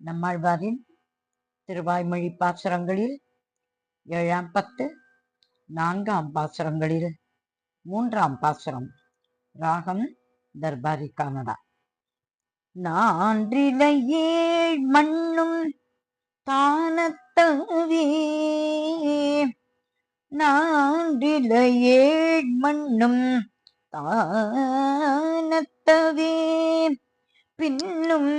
நம்மாழ்வாரின் திருவாய்மொழி பாசுரங்களில் 7ஆம் பத்து 4ஆம் பாசுரங்களில் 3ஆம் பாசுரம். ராகம் தர்பாரி கன்னடா. நான்றிலையேழ் மண்ணும் தானத்தவே, நான்றிலையேழ் மண்ணும் தானத்தவே, பின்னும்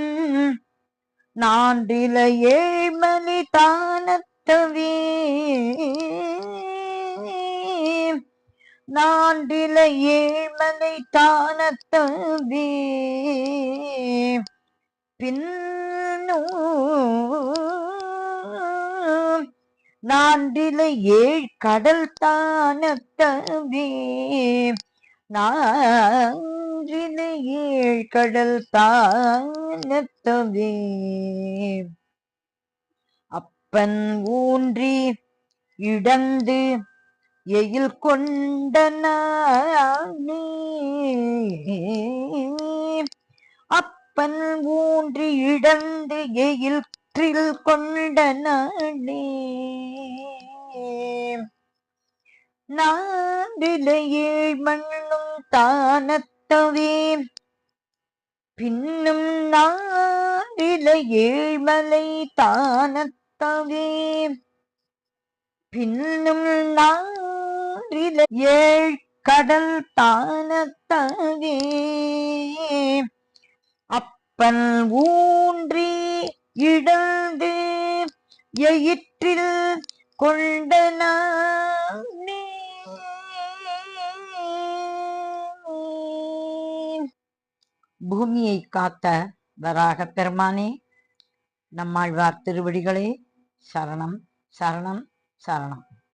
நான்றிலையேழ்மலி தானத்தவே, நான்றிலையேழ்மலை தானத்தவே, பின்னும் நான்றிலையேழ் கடல் தானத்தவே, நான்றிலையேழ் கடல் தானத்தவே, அப்பன் ஊன்றி இடந்து எயில் கொண்ட நானே, அப்பன் ஊன்றி இடந்து எயிற்றில் கொண்ட நானே, நான்றிலையேழ் மண்ணும் தானத்தவே, பின்னும் நான்றிலையேழ் மலை தானத்தவே, பின்னும் நான்றிலையேழ் கடல் தானத்தவே, அப்பன் ஊன்றி இடந்து எயிற்றில் கொண்ட நானே. பூமியை காத்த வராக பெருமானே, நம்மாழ்வார் திருவடிகளே சரணம் சரணம் சரணம்.